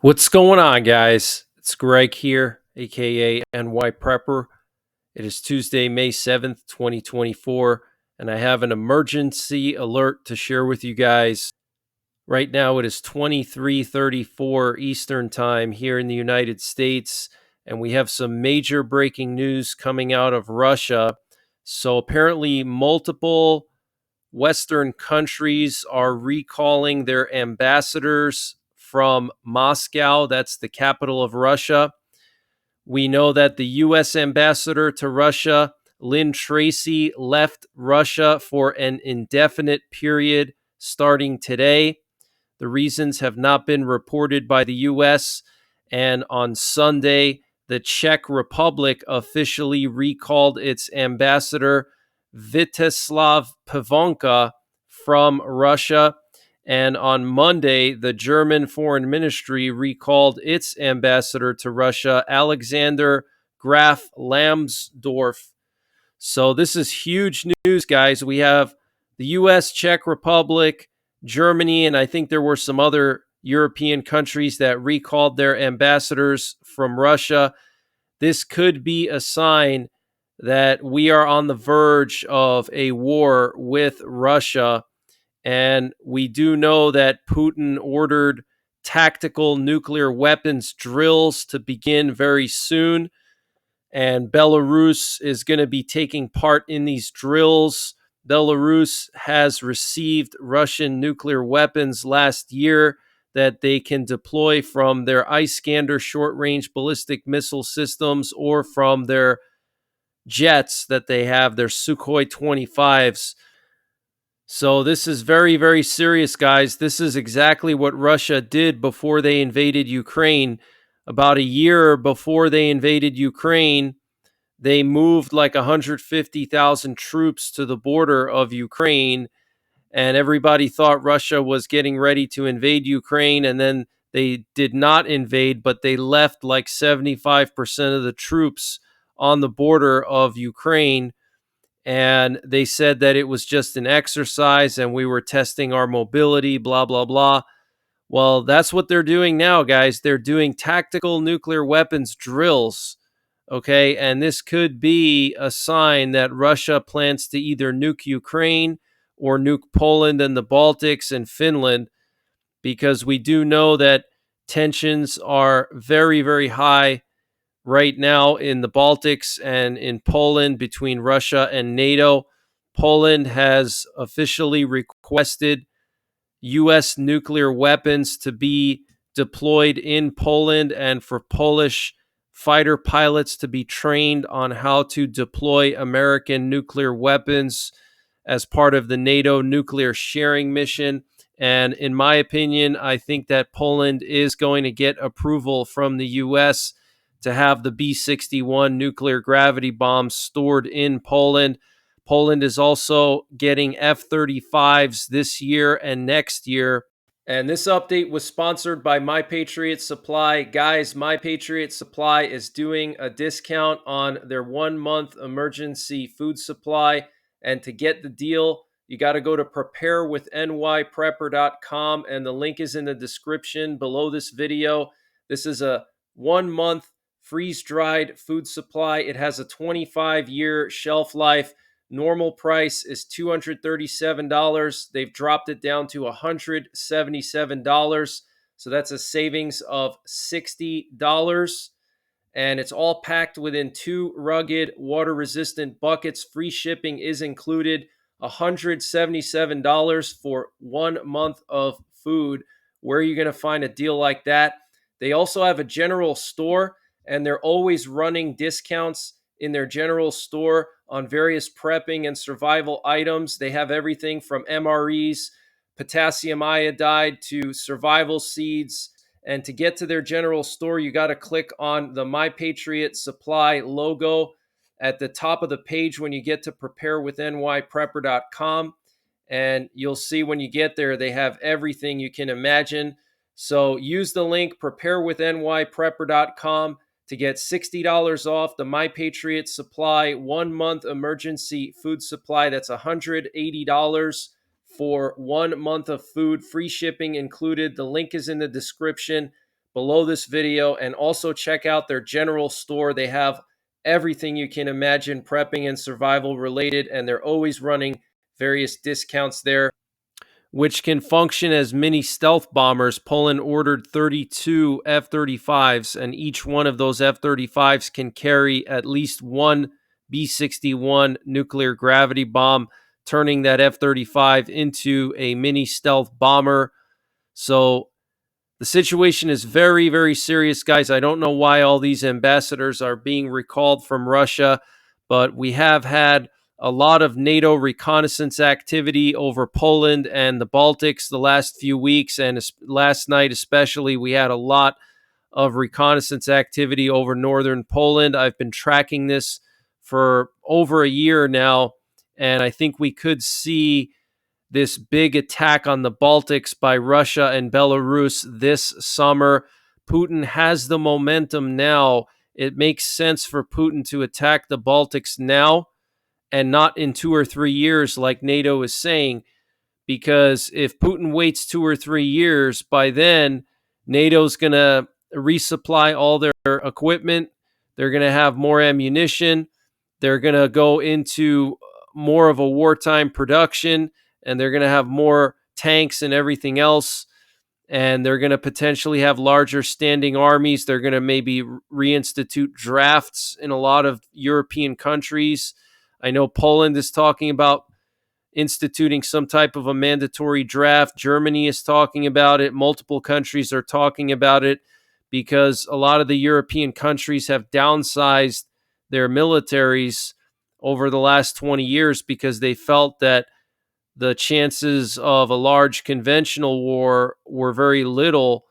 What's going on, guys? It's Greg here, aka NYPrepper. It is Tuesday, May 7th, 2024, and I have an emergency alert to share with you guys. Right now, it is 23:34 Eastern Time here in the United States, and we have some major breaking news coming out of Russia. So, apparently, multiple Western countries are recalling their ambassadors from Moscow. That's the capital of Russia. We know that the U.S. ambassador to Russia, Lynn Tracy, left Russia for an indefinite period starting today. The reasons have not been reported by the U.S. And on Sunday, the Czech Republic officially recalled its ambassador, Vyacheslav Pivonka, from Russia. And on Monday, the German Foreign Ministry recalled its ambassador to Russia, Alexander Graf Lambsdorff. So this is huge news, guys. We have the U.S., Czech Republic, Germany, and I think there were some other European countries that recalled their ambassadors from Russia. This could be a sign that we are on the verge of a war with Russia. And we do know that Putin ordered tactical nuclear weapons drills to begin very soon. And Belarus is going to be taking part in these drills. Belarus has received Russian nuclear weapons last year that they can deploy from their Iskander short-range ballistic missile systems or from their jets that they have, their Sukhoi 25s. So this is very, very serious, guys. This is exactly what Russia did before they invaded Ukraine. About a year before they invaded Ukraine, they moved like 150,000 troops to the border of Ukraine, and everybody thought Russia was getting ready to invade Ukraine, and then they did not invade, but they left like 75% of the troops on the border of Ukraine. And they said that it was just an exercise and we were testing our mobility, blah, blah, blah. Well, that's what they're doing now, guys. They're doing tactical nuclear weapons drills. Okay. And this could be a sign that Russia plans to either nuke Ukraine or nuke Poland and the Baltics and Finland, because we do know that tensions are very, very high right now in the Baltics and in Poland between Russia and NATO. Poland has officially requested U.S. nuclear weapons to be deployed in Poland and for Polish fighter pilots to be trained on how to deploy American nuclear weapons as part of the NATO nuclear sharing mission. And in my opinion, I think that Poland is going to get approval from the U.S. to have the B-61 nuclear gravity bombs stored in Poland. Poland is also getting F-35s this year and next year. And this update was sponsored by My Patriot Supply. Guys, My Patriot Supply is doing a discount on their 1-month emergency food supply. And to get the deal, you got to go to preparewithnyprepper.com, and the link is in the description below this video. This is a 1-month freeze-dried food supply. It has a 25-year shelf life. Normal price is $237. They've dropped it down to $177. So that's a savings of $60. And it's all packed within 2 rugged, water-resistant buckets. Free shipping is included. $177 for 1 month of food. Where are you going to find a deal like that? They also have a general store, and they're always running discounts in their general store on various prepping and survival items. They have everything from MREs, potassium iodide, to survival seeds. And to get to their general store, you got to click on the My Patriot Supply logo at the top of the page when you get to preparewithnyprepper.com. And you'll see when you get there, they have everything you can imagine. So use the link preparewithnyprepper.com to get $60 off the My Patriot Supply 1-month emergency food supply. That's $180 for 1 month of food, free shipping included. The link is in the description. below this video, and also check out their general store. They have everything you can imagine prepping and survival related, and they're always running various discounts there, which can function as mini stealth bombers. Poland ordered 32 F-35s, and each one of those F-35s can carry at least one B-61 nuclear gravity bomb, turning that F-35 into a mini stealth bomber. So the situation is very, very serious, guys. I don't know why all these ambassadors are being recalled from Russia, but we have had a lot of NATO reconnaissance activity over Poland and the Baltics the last few weeks, and last night especially, we had a lot of reconnaissance activity over northern Poland. I've been tracking this for over a year now, and I think we could see this big attack on the Baltics by Russia and Belarus this summer. Putin has the momentum now. It makes sense for Putin to attack the Baltics now and not in 2 or 3 years like NATO is saying, because if Putin waits 2 or 3 years, by then NATO's going to resupply all their equipment. They're going to have more ammunition. They're going to go into more of a wartime production, and they're going to have more tanks and everything else. And they're going to potentially have larger standing armies. They're going to maybe reinstitute drafts in a lot of European countries. I know Poland is talking about instituting some type of a mandatory draft. Germany is talking about it. Multiple countries are talking about it because a lot of the European countries have downsized their militaries over the last 20 years because they felt that the chances of a large conventional war were very little,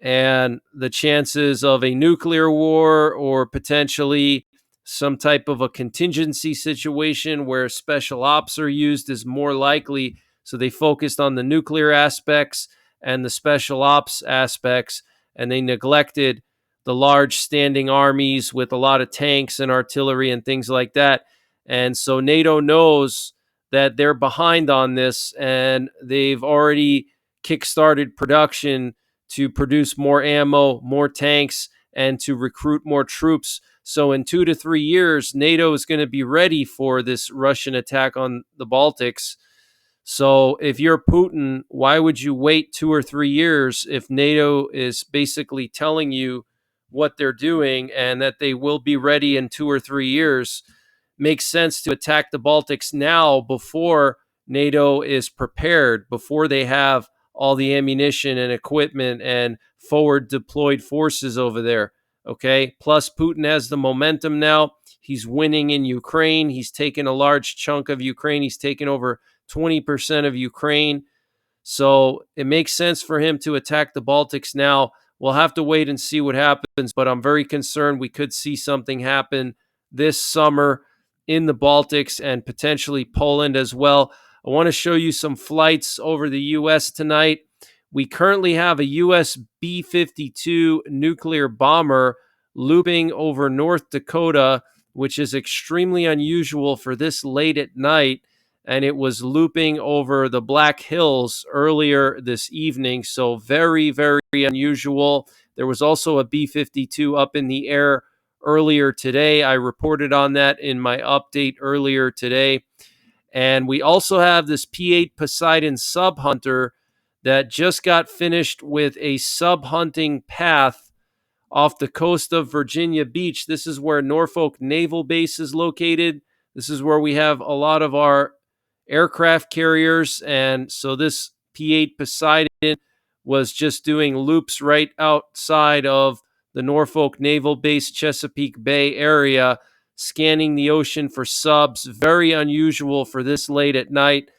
and the chances of a nuclear war or potentially some type of a contingency situation where special ops are used is more likely. So they focused on the nuclear aspects and the special ops aspects, and they neglected the large standing armies with a lot of tanks and artillery and things like that. And so NATO knows that they're behind on this, and they've already kickstarted production to produce more ammo, more tanks, and to recruit more troops. So in 2 to 3 years, NATO is going to be ready for this Russian attack on the Baltics. So if you're Putin, why would you wait 2 or 3 years if NATO is basically telling you what they're doing and that they will be ready in 2 or 3 years? Makes sense to attack the Baltics now before NATO is prepared, before they have all the ammunition and equipment and forward deployed forces over there. Okay. Plus, Putin has the momentum now. He's winning in Ukraine. He's taken a large chunk of Ukraine. He's taken over 20% of Ukraine. So it makes sense for him to attack the Baltics now. We'll have to wait and see what happens, but I'm very concerned we could see something happen this summer in the Baltics and potentially Poland as well. I want to show you some flights over the U.S. tonight. We currently have a U.S. B-52 nuclear bomber looping over North Dakota, which is extremely unusual for this late at night. And it was looping over the Black Hills earlier this evening. So very, very unusual. There was also a B-52 up in the air earlier today. I reported on that in my update earlier today. And we also have this P-8 Poseidon sub hunter that just got finished with a sub hunting path off the coast of Virginia Beach. This is where Norfolk Naval Base is located. This is where we have a lot of our aircraft carriers. And so this P-8 Poseidon was just doing loops right outside of the Norfolk Naval Base, Chesapeake Bay area, scanning the ocean for subs. Very unusual for this late at night.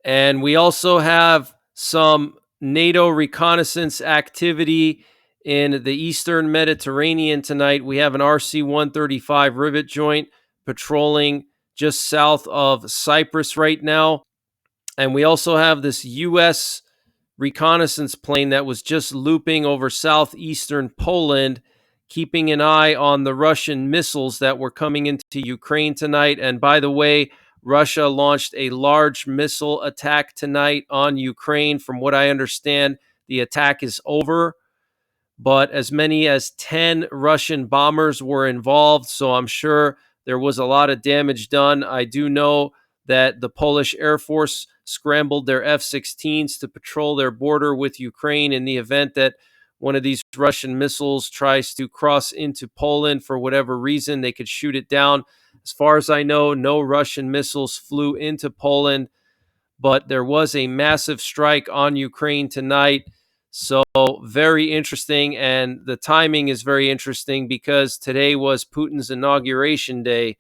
And we also have some NATO reconnaissance activity in the Eastern Mediterranean tonight. We have an RC-135 rivet joint patrolling just south of Cyprus right now. And we also have this U.S. reconnaissance plane that was just looping over southeastern Poland, keeping an eye on the Russian missiles that were coming into Ukraine tonight. And by the way, Russia launched a large missile attack tonight on Ukraine. From what I understand, the attack is over, but as many as 10 Russian bombers were involved. So I'm sure there was a lot of damage done. I do know that the Polish Air Force scrambled their F-16s to patrol their border with Ukraine in the event that one of these Russian missiles tries to cross into Poland for whatever reason. They could shoot it down. As far as I know, no Russian missiles flew into Poland, but there was a massive strike on Ukraine tonight. So very interesting, and the timing is very interesting because today was Putin's inauguration day,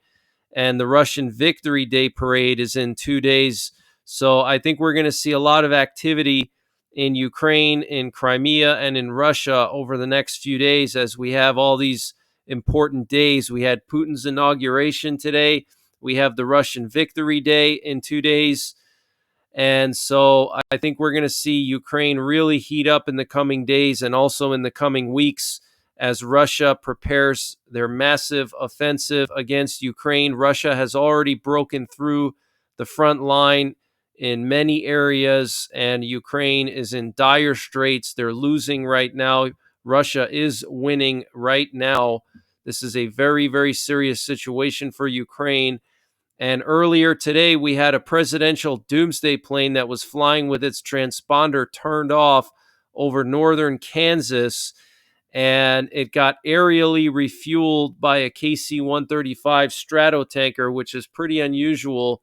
and the Russian Victory Day parade is in 2 days. So I think we're going to see a lot of activity in Ukraine, in Crimea, and in Russia over the next few days as we have all these important days. We had Putin's inauguration today. We have the Russian Victory Day in 2 days. And so I think we're going to see Ukraine really heat up in the coming days and also in the coming weeks as Russia prepares their massive offensive against Ukraine. Russia has already broken through the front line in many areas, and Ukraine is in dire straits. They're losing right now. Russia is winning right now. This is a very, very serious situation for Ukraine. And earlier today, we had a presidential doomsday plane that was flying with its transponder turned off over northern Kansas, and it got aerially refueled by a KC-135 Stratotanker, which is pretty unusual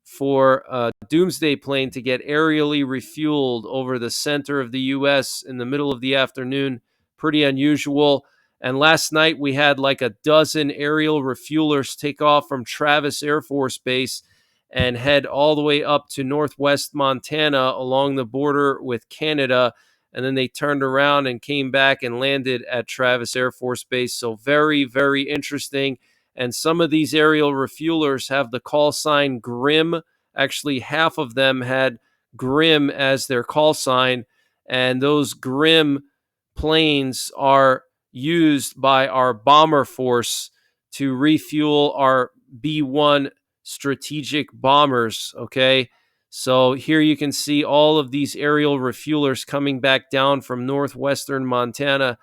for a doomsday plane to get aerially refueled over the center of the U.S. in the middle of the afternoon. Pretty unusual. And last night we had like a dozen aerial refuelers take off from Travis Air Force Base and head all the way up to northwest Montana along the border with Canada. And then they turned around and came back and landed at Travis Air Force Base. So very, very interesting. And some of these aerial refuelers have the call sign Grim. Actually, half of them had Grim as their call sign. And those Grim planes are used by our bomber force to refuel our B-1 strategic bombers, okay? So here you can see all of these aerial refuelers coming back down from northwestern Montana.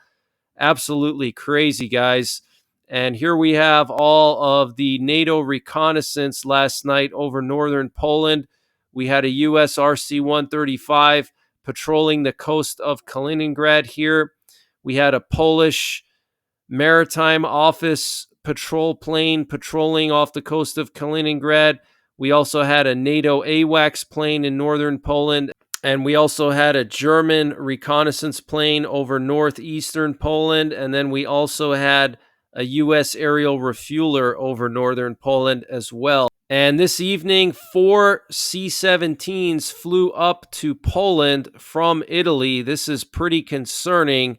Absolutely crazy, guys. And here we have all of the NATO reconnaissance last night over northern Poland. We had a US RC-135 patrolling the coast of Kaliningrad here. We had a Polish maritime office patrol plane patrolling off the coast of Kaliningrad. We also had a NATO AWACS plane in northern Poland. And we also had a German reconnaissance plane over northeastern Poland. And then we also had a U.S. aerial refueler over northern Poland as well. And this evening, 4 C-17s flew up to Poland from Italy. This is pretty concerning.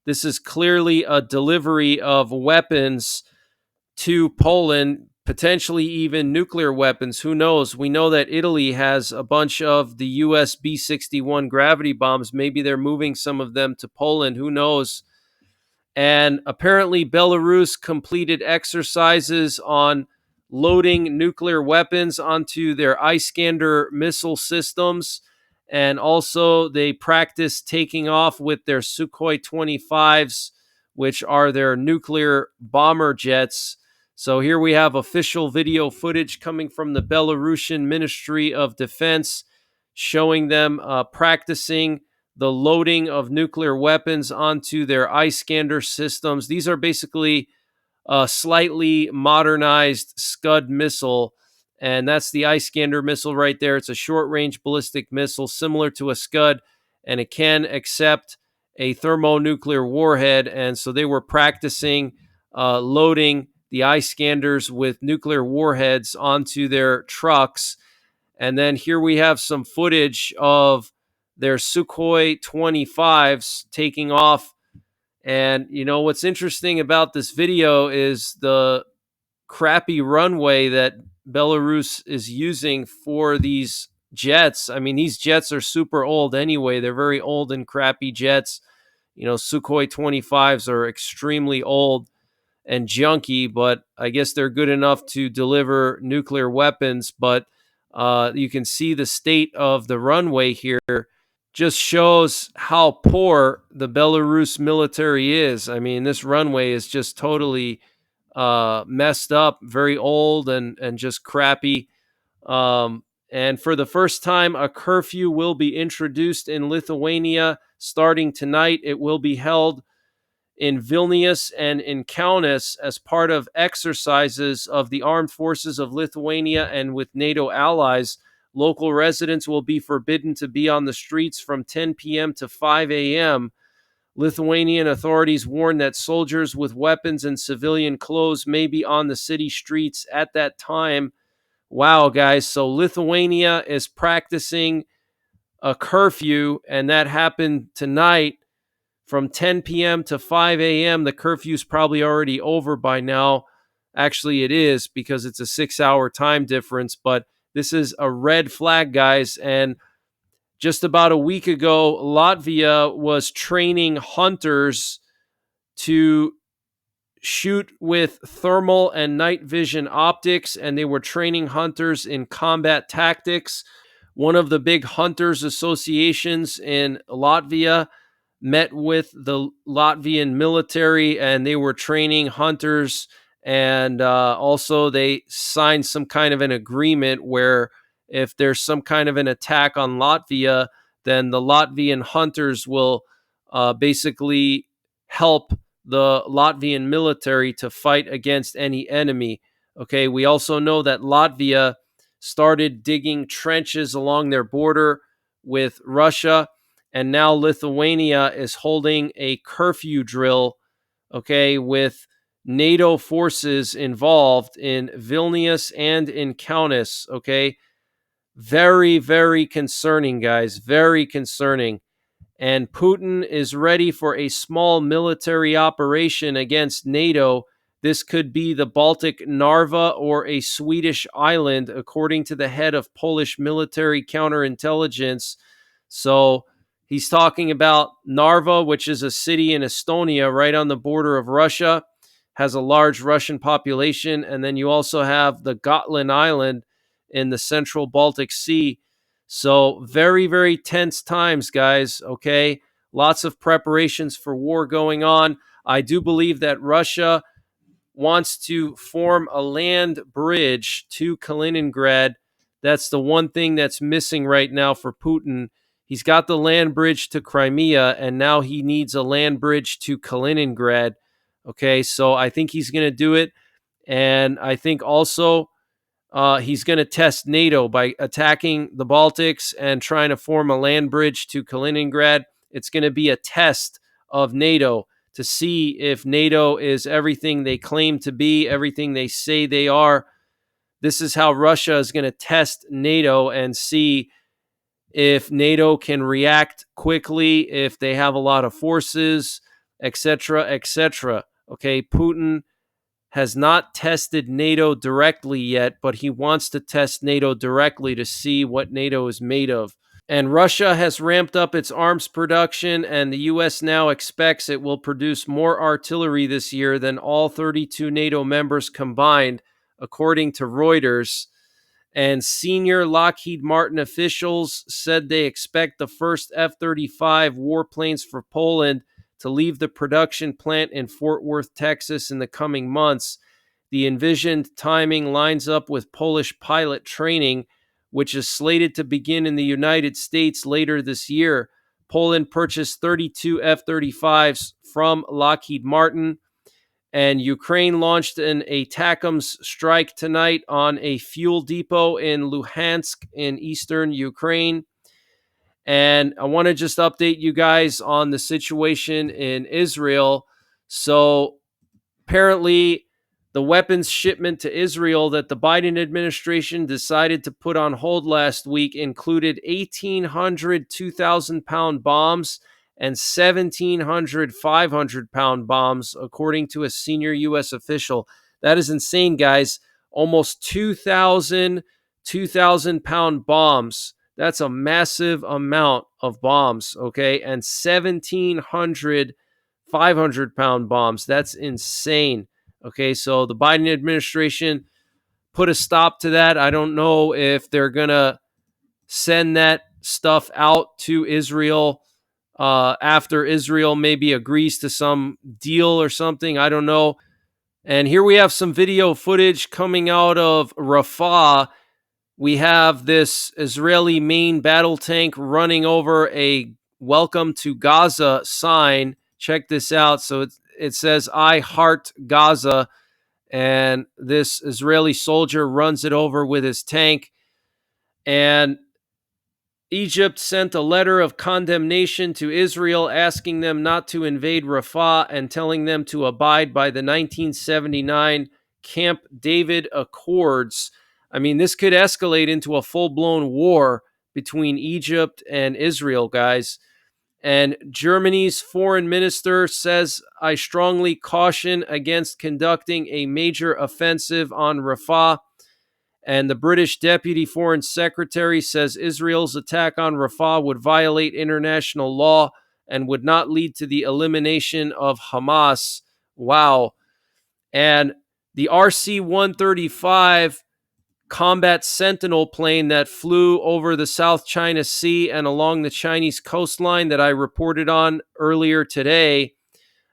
This is clearly a delivery of weapons to Poland, potentially even nuclear weapons. Who knows? We know that Italy has a bunch of the US B-61 gravity bombs. Maybe they're moving some of them to Poland. Who knows? And apparently Belarus completed exercises on loading nuclear weapons onto their Iskander missile systems. And also they practiced taking off with their Sukhoi 25s, which are their nuclear bomber jets. So here we have official video footage coming from the Belarusian Ministry of Defense showing them practicing the loading of nuclear weapons onto their Iskander systems. These are basically a slightly modernized Scud missile, and that's the Iskander missile right there. It's a short-range ballistic missile similar to a Scud, and it can accept a thermonuclear warhead, and so they were practicing loading the Iskanders with nuclear warheads onto their trucks. And then here we have some footage of their Sukhoi 25s taking off. And, you know, what's interesting about this video is the crappy runway that Belarus is using for these jets. I mean, these jets are super old anyway. They're very old and crappy jets. You know, Sukhoi 25s are extremely old and junky, but I guess they're good enough to deliver nuclear weapons. But you can see the state of the runway here. just shows how poor the Belarus military is. I mean, this runway is just totally messed up, very old, and just crappy. And for the first time, a curfew will be introduced in Lithuania starting tonight. It will be held in Vilnius and in Kaunas as part of exercises of the armed forces of Lithuania and with NATO allies. Local residents will be forbidden to be on the streets from 10 p.m. to 5 a.m. Lithuanian authorities warn that soldiers with weapons and civilian clothes may be on the city streets at that time. Wow, guys. So Lithuania is practicing a curfew, and that happened tonight from 10 p.m. to 5 a.m. The curfew's probably already over by now. Actually, it is because it's a 6-hour time difference, but this is a red flag, guys. And just about a week ago, Latvia was training hunters to shoot with thermal and night vision optics, and they were training hunters in combat tactics. One of the big hunters associations in Latvia met with the Latvian military, and they were training hunters. And also, they signed some kind of an agreement where if there's some kind of an attack on Latvia, then the Latvian hunters will basically help the Latvian military to fight against any enemy. Okay, we also know that Latvia started digging trenches along their border with Russia, and now Lithuania is holding a curfew drill, okay, with NATO forces involved in Vilnius and in Kaunas, okay? Very, very concerning, guys, very concerning. And Putin is ready for a small military operation against NATO. This could be the Baltic Narva or a Swedish island, according to the head of Polish military counterintelligence. So he's talking about Narva, which is a city in Estonia right on the border of Russia, has a large Russian population. And then you also have the Gotland Island in the central Baltic Sea. So very, very tense times, guys, okay? Lots of preparations for war going on. I do believe that Russia wants to form a land bridge to Kaliningrad. That's the one thing that's missing right now for Putin. He's got the land bridge to Crimea, and now he needs a land bridge to Kaliningrad. Okay, so I think he's going to do it. And I think also he's going to test NATO by attacking the Baltics and trying to form a land bridge to Kaliningrad. It's going to be a test of NATO to see if NATO is everything they claim to be, everything they say they are. This is how Russia is going to test NATO and see if NATO can react quickly, if they have a lot of forces, etc., etc. Okay, Putin has not tested NATO directly yet, but he wants to test NATO directly to see what NATO is made of. And Russia has ramped up its arms production, and the U.S. now expects it will produce more artillery this year than all 32 NATO members combined, according to Reuters. And senior Lockheed Martin officials said they expect the first F-35 warplanes for Poland to leave the production plant in Fort Worth, Texas in the coming months. The envisioned timing lines up with Polish pilot training, which is slated to begin in the United States later this year. Poland purchased 32 F-35s from Lockheed Martin, and Ukraine launched an ATACMS strike tonight on a fuel depot in Luhansk in eastern Ukraine. And I want to just update you guys on the situation in Israel. So apparently, the weapons shipment to Israel that the Biden administration decided to put on hold last week included 1,800 2,000-pound bombs and 1,700 500-pound bombs, according to a senior U.S. official. That is insane, guys. Almost 2,000 2,000-pound bombs. That's a massive amount of bombs, okay? And 1,700 500-pound bombs. That's insane. Okay, so the Biden administration put a stop to that. I don't know if they're going to send that stuff out to Israel after Israel maybe agrees to some deal or something. I don't know. And here we have some video footage coming out of Rafah. We have this Israeli main battle tank running over a welcome to Gaza sign. Check this out. So it says, I heart Gaza. And this Israeli soldier runs it over with his tank. And Egypt sent a letter of condemnation to Israel, asking them not to invade Rafah and telling them to abide by the 1979 Camp David Accords. I mean, this could escalate into a full-blown war between Egypt and Israel, guys. And Germany's foreign minister says, I strongly caution against conducting a major offensive on Rafah. And the British Deputy Foreign Secretary says Israel's attack on Rafah would violate international law and would not lead to the elimination of Hamas. Wow. And the RC-135 combat Sentinel plane that flew over the South China Sea and along the Chinese coastline that I reported on earlier today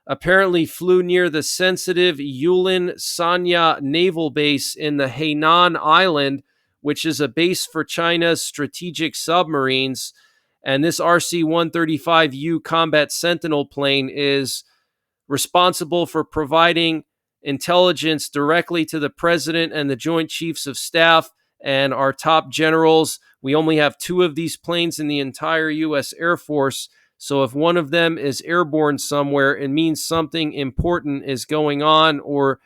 apparently flew near the sensitive Yulin Sanya naval base in the Hainan Island, which is a base for China's strategic submarines. And this RC-135U combat Sentinel plane is responsible for providing intelligence directly to the president and the Joint Chiefs of Staff and our top generals. We only have 2 of these planes in the entire U.S. Air Force. So if one of them is airborne somewhere, it means something important is going on, or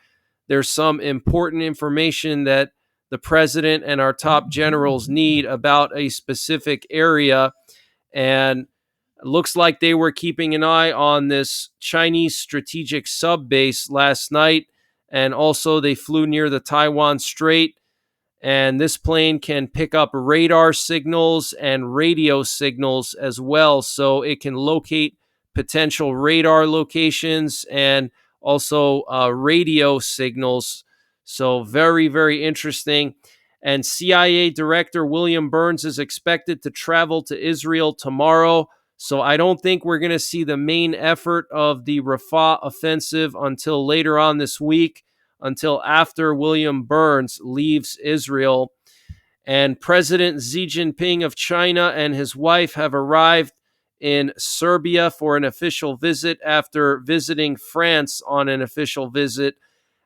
there's some important information that the president and our top generals need about a specific area. And it looks like they were keeping an eye on this Chinese strategic sub base last night. And also they flew near the Taiwan Strait. And this plane can pick up radar signals and radio signals as well. So it can locate potential radar locations and also radio signals. So very, very interesting. And CIA Director William Burns is expected to travel to Israel tomorrow. So I don't think we're going to see the main effort of the Rafah offensive until later on this week, until after William Burns leaves Israel. And President Xi Jinping of China and his wife have arrived in Serbia for an official visit after visiting France on an official visit.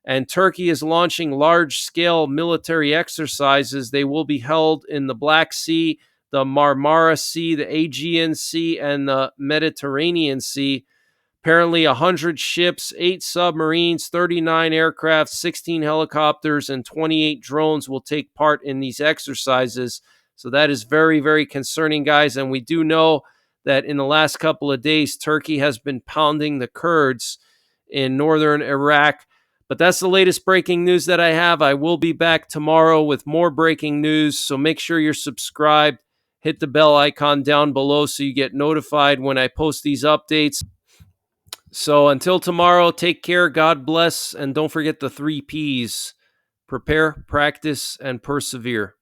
And Turkey is launching large-scale military exercises. They will be held in the Black Sea, the Marmara Sea, the Aegean Sea, and the Mediterranean Sea. Apparently 100 ships, 8 submarines, 39 aircraft, 16 helicopters, and 28 drones will take part in these exercises. So that is very, very concerning, guys. And we do know that in the last couple of days, Turkey has been pounding the Kurds in northern Iraq. But that's the latest breaking news that I have. I will be back tomorrow with more breaking news. So make sure you're subscribed. Hit the bell icon down below so you get notified when I post these updates. So until tomorrow, take care, God bless, and don't forget the 3 Ps: prepare, practice, and persevere.